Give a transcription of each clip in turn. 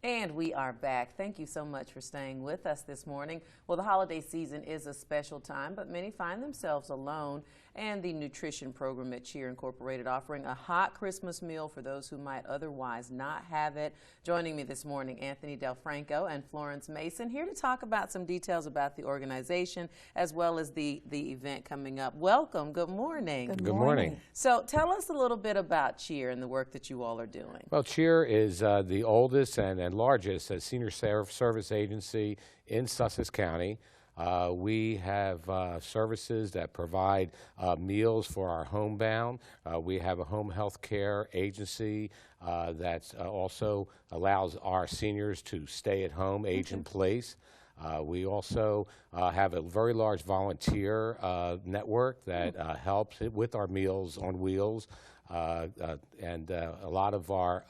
And we are back. Thank you so much for staying with us this morning. Well, the holiday season is a special time, but many find themselves alone. And the nutrition program at Cheer Incorporated offering a hot Christmas meal for those who might otherwise not have it. Joining me this morning, Anthony Delfranco and Florence Mason, here to talk about some details about the organization as well as the event coming up. Welcome. Good morning. Good morning. So tell us a little bit about Cheer and the work that you all are doing. Well, Cheer is the oldest and largest senior service agency in Sussex County. We have services that provide meals for our homebound. We have a home health care agency that also allows our seniors to stay at home, age in place. We also have a very large volunteer network that helps with our Meals on Wheels. And a lot of our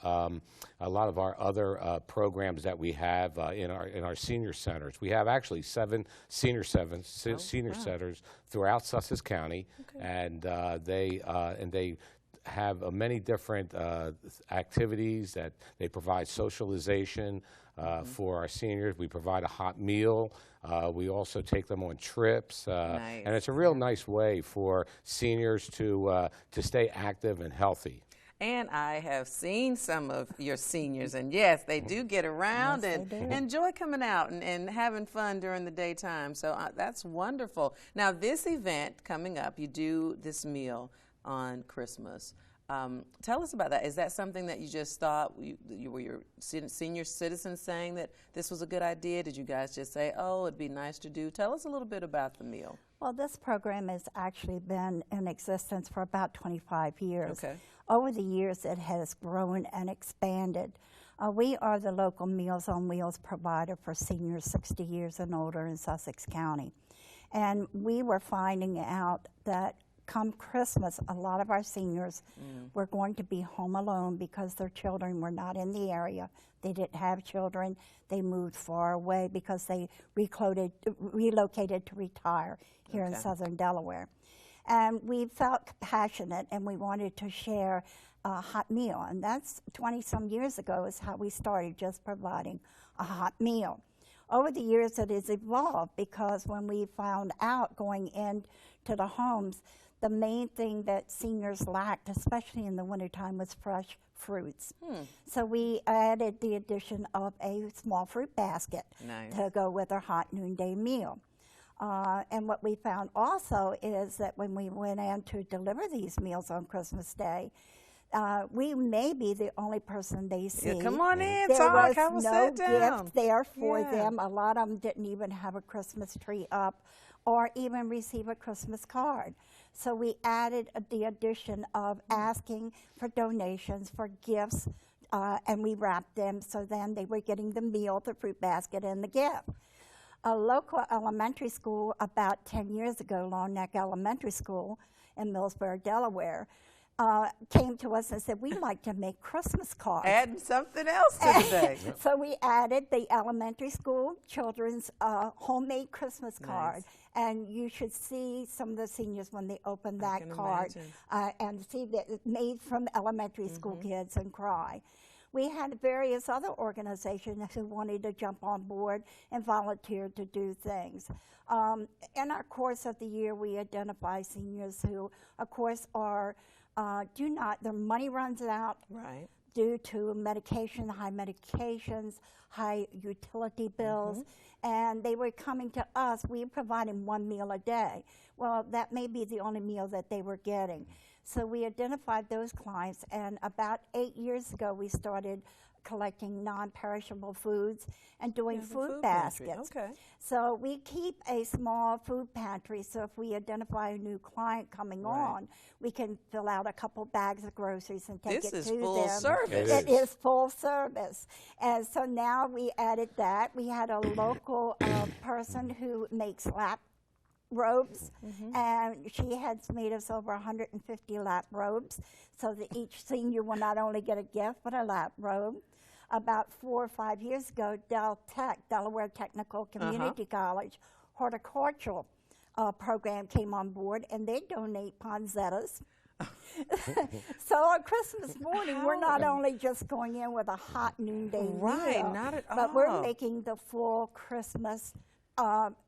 other programs that we have in our senior centers. We have actually seven senior centers throughout Sussex County, and they have many different activities that they provide socialization for our seniors. We provide a hot meal. We also take them on trips, Nice. and it's a real nice way for seniors to stay active and healthy. And I have seen some of your seniors, and yes, they do get around and enjoy coming out and having fun during the daytime. So that's wonderful. Now, this event coming up, you do this meal on Christmas. Tell us about that. Is that something that you just thought, were your senior citizens saying that this was a good idea? Did you guys just say, oh, it'd be nice to do? Tell us a little bit about the meal. Well, this program has actually been in existence for about 25 years. Okay. Over the years, it has grown and expanded. We are the local Meals on Wheels provider for seniors 60 years and older in Sussex County. And we were finding out that come Christmas, a lot of our seniors were going to be home alone because their children were not in the area. They didn't have children. They moved far away because they relocated to retire here in southern Delaware. And we felt passionate and we wanted to share a hot meal. And that's 20-some years ago is how we started, just providing a hot meal. Over the years, it has evolved because when we found out going into the homes, the main thing that seniors lacked, especially in the wintertime, was fresh fruits. So we added the addition of a small fruit basket to go with our hot noonday meal. And what we found also is that when we went in to deliver these meals on Christmas Day, we may be the only person they see. Yeah, come on in, there talk, was have a no sit down. gift there for them. A lot of them didn't even have a Christmas tree up or even receive a Christmas card. So we added the addition of asking for donations for gifts, and we wrapped them so then they were getting the meal, the fruit basket, and the gift. A local elementary school about 10 years ago, Long Neck Elementary School in Millsboro, Delaware, came to us and said, we'd like to make Christmas cards. Adding something else to the day. So we added the elementary school children's homemade Christmas card. And you should see some of the seniors when they open that card and see that it's made from elementary school kids and cry. We had various other organizations who wanted to jump on board and volunteer to do things. In our course of the year, we identify seniors who, of course, are their money runs out due to medication, high medications, high utility bills, and they were coming to us. We provided one meal a day. Well, that may be the only meal that they were getting. So we identified those clients, and about 8 years ago, we started collecting non-perishable foods and doing food baskets. So we keep a small food pantry, so if we identify a new client coming on, we can fill out a couple bags of groceries and take it to them. This is full service. It is full service. And so now we added that. We had a local person who makes lap robes, and she has made us over 150 lap robes so that each senior will not only get a gift but a lap robe. About 4 or 5 years ago, Delaware Technical Community College horticultural program came on board, and they donate poinsettias So on Christmas morning, we're not only just going in with a hot noonday Right, meal, not at but we're all. making the full Christmas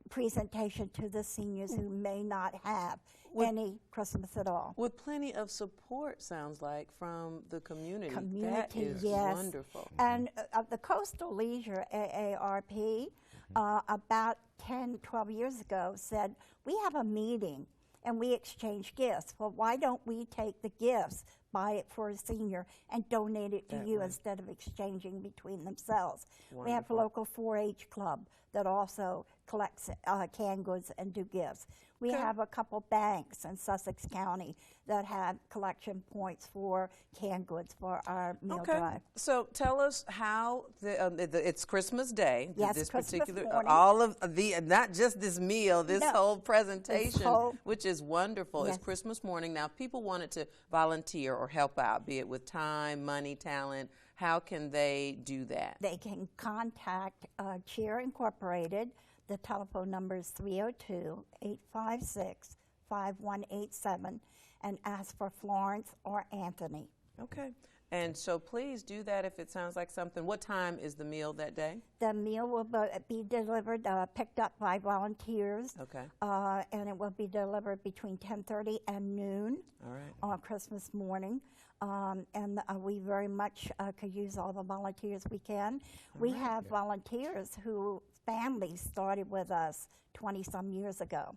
presentation to the seniors who may not have any Christmas at all. With plenty of support, sounds like, from the community. That Community, is yes. wonderful. And the Coastal Leisure AARP, about 10, 12 years ago, said, we have a meeting and we exchange gifts. Well, why don't we take the gifts, buy it for a senior, and donate it to you instead of exchanging between themselves? We have a local 4-H club that also collects canned goods and do gifts. We have a couple banks in Sussex County that have collection points for canned goods for our meal drive. So tell us how it's Christmas Day. Yes, this Christmas particular morning. all of the not just this meal, this No, whole presentation, whole- which is wonderful. Yes. It's Christmas morning. Now, if people wanted to volunteer or help out, be it with time, money, talent, how can they do that? They can contact Cheer Incorporated. The telephone number is 302-856-5187 and ask for Florence or Anthony. Okay. And so please do that if it sounds like something. What time is the meal that day? The meal will be delivered, picked up by volunteers. Okay. And it will be delivered between 10:30 and noon All right. on Christmas morning. And we very much could use all the volunteers we can. We have volunteers who families started with us 20-some years ago,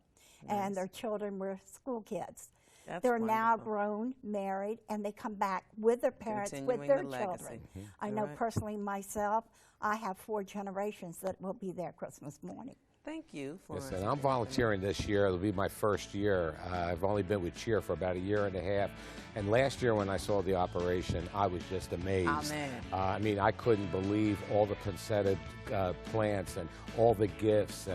and their children were school kids. They're now grown, married, and they come back with their parents, with their children. I know personally myself, I have 4 generations that will be there Christmas morning. Thank you, Florence. Yes, and I'm volunteering this year. It'll be my first year. I've only been with Cheer for about a year and a half. And last year when I saw the operation, I was just amazed. Amen. I mean, I couldn't believe all the consented plants and all the gifts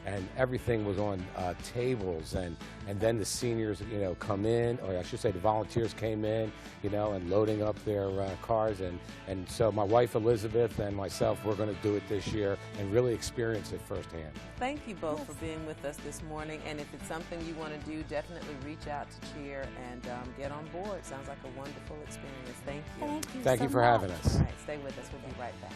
and everything was on tables. And then the seniors, you know, come in, or I should say the volunteers came in, you know, and loading up their cars. And so my wife Elizabeth and myself, we're going to do it this year and really experience it firsthand. Thank you both for being with us this morning. And if it's something you want to do, definitely reach out to Cheer and get on board. Sounds like a wonderful experience. Thank you. Thank you Thank so you for much. having us. All right, stay with us. We'll be right back.